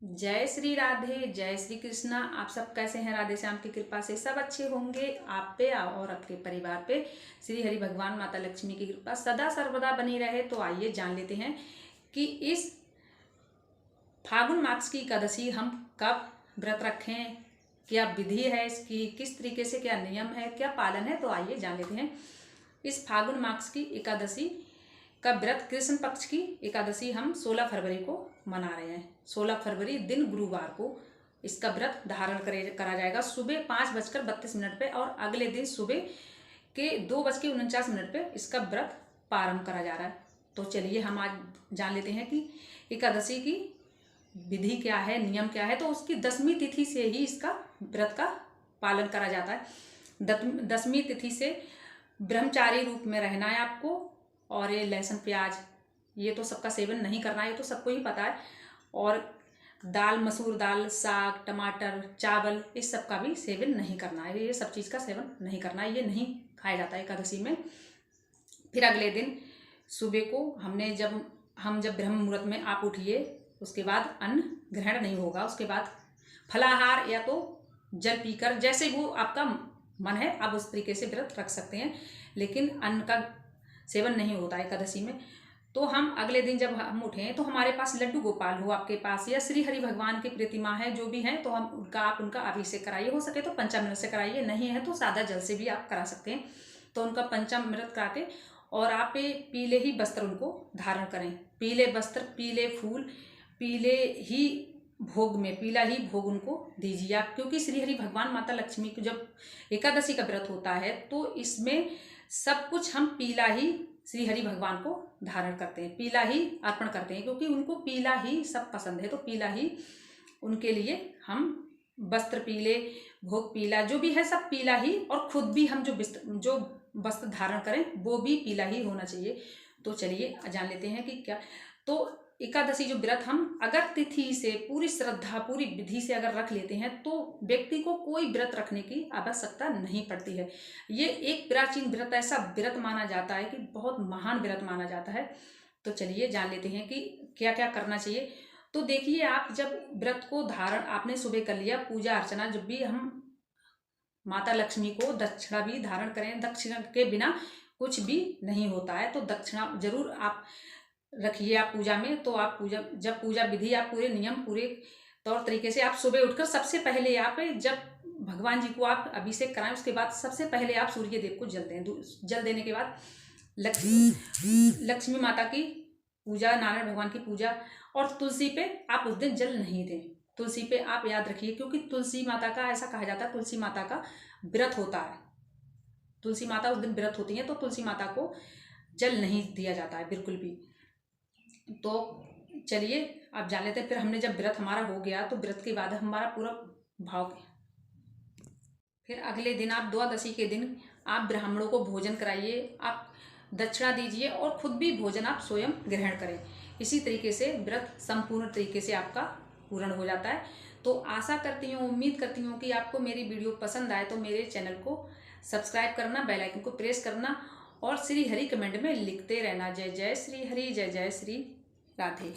जय श्री राधे, जय श्री कृष्णा। आप सब कैसे हैं? राधे श्याम की कृपा से सब अच्छे होंगे। आप पे और आपके परिवार पे श्री हरि भगवान माता लक्ष्मी की कृपा सदा सर्वदा बनी रहे। तो आइए जान लेते हैं कि इस फागुन मास की एकादशी हम कब व्रत रखें, क्या विधि है इसकी, किस तरीके से, क्या नियम है, क्या पालन है। तो आइए जान लेते हैं। इस फागुन मास की एकादशी का व्रत, कृष्ण पक्ष की एकादशी हम 16 फरवरी को मना रहे हैं। 16 फरवरी दिन गुरुवार को इसका व्रत धारण करा जाएगा सुबह 5:32 पे, और अगले दिन सुबह के 2:49 पे इसका व्रत प्रारंभ करा जा रहा है। तो चलिए हम आज जान लेते हैं कि एकादशी की विधि क्या है, नियम क्या है। तो उसकी 10वीं तिथि से ही इसका व्रत का पालन करा जाता है। 10वीं तिथि से ब्रह्मचारी रूप में रहना है आपको, और ये लहसुन प्याज ये तो सबका सेवन नहीं करना है, ये तो सबको ही पता है। और दाल, मसूर दाल, साग, टमाटर, चावल, इस सब का भी सेवन नहीं करना है। ये सब चीज़ का सेवन नहीं करना है, ये नहीं खाया जाता है एकादशी में। फिर अगले दिन सुबह को जब ब्रह्म मुहूर्त में आप उठिए, उसके बाद अन्न ग्रहण नहीं होगा। उसके बाद फलाहार या तो जल पीकर, जैसे वो आपका मन है आप उस तरीके से व्रत रख सकते हैं, लेकिन अन्न का सेवन नहीं होता है एकादशी में। तो हम अगले दिन जब हम उठें तो हमारे पास लड्डू गोपाल हो आपके पास, या श्री हरि भगवान की प्रतिमा है, जो भी है, तो आप उनका अभिषेक कराइए। हो सके तो पंचामृत से कराइए, नहीं है तो सादा जल से भी आप करा सकते हैं। तो उनका पंचामृत करा के, और आप पीले ही वस्त्र उनको धारण करें। पीले वस्त्र, पीले फूल, पीले ही भोग में पीला ही भोग उनको दीजिए आप, क्योंकि श्री हरि भगवान माता लक्ष्मी को जब एकादशी का व्रत होता है तो इसमें सब कुछ हम पीला ही श्री हरि भगवान को धारण करते हैं, पीला ही अर्पण करते हैं, क्योंकि उनको पीला ही सब पसंद है। तो पीला ही उनके लिए हम वस्त्र पीले, भोग पीला, जो भी है सब पीला ही, और खुद भी हम जो वस्त्र धारण करें वो भी पीला ही होना चाहिए। तो चलिए जान लेते हैं कि क्या। तो एकादशी जो व्रत हम अगर तिथि से पूरी श्रद्धा, पूरी विधि से अगर रख लेते हैं तो व्यक्ति को कोई व्रत रखने की आवश्यकता नहीं पड़ती है। ये एक प्राचीन व्रत, ऐसा व्रत माना जाता है कि बहुत महान व्रत माना जाता है। तो चलिए जान लेते हैं कि क्या क्या करना चाहिए। तो देखिए, आप जब व्रत को धारण आपने सुबह कर लिया, पूजा अर्चना, जब भी हम माता लक्ष्मी को दक्षिणा भी धारण करें, दक्षिणा के बिना कुछ भी नहीं होता है। तो दक्षिणा जरूर आप रखिए आप पूजा में। तो आप पूजा विधि आप पूरे नियम, पूरे तौर तरीके से आप सुबह उठकर सबसे पहले आप जब भगवान जी को आप अभिषेक कराएं, उसके बाद सबसे पहले आप सूर्य देव को जल दें। जल देने के बाद लक्ष्मी माता की पूजा, नारायण भगवान की पूजा, और तुलसी पे आप उस दिन जल नहीं दें। तुलसी पे आप याद रखिए, क्योंकि तुलसी माता का ऐसा कहा जाता है, तुलसी माता का व्रत होता है, तुलसी माता उस दिन व्रत होती है, तो तुलसी माता को जल नहीं दिया जाता है बिल्कुल भी। तो चलिए आप जान लेते हैं। फिर हमने जब व्रत हमारा हो गया तो व्रत के बाद हमारा पूरा भाव, फिर अगले दिन आप द्वादशी के दिन आप ब्राह्मणों को भोजन कराइए, आप दक्षिणा दीजिए, और खुद भी भोजन आप स्वयं ग्रहण करें। इसी तरीके से व्रत संपूर्ण तरीके से आपका पूर्ण हो जाता है। तो आशा करती हूँ, उम्मीद करती हूँ कि आपको मेरी वीडियो पसंद आए। तो मेरे चैनल को सब्सक्राइब करना, बेल आइकन को प्रेस करना, और श्री हरि कमेंट में लिखते रहना। जय जय श्री हरि, जय जय श्री राधे।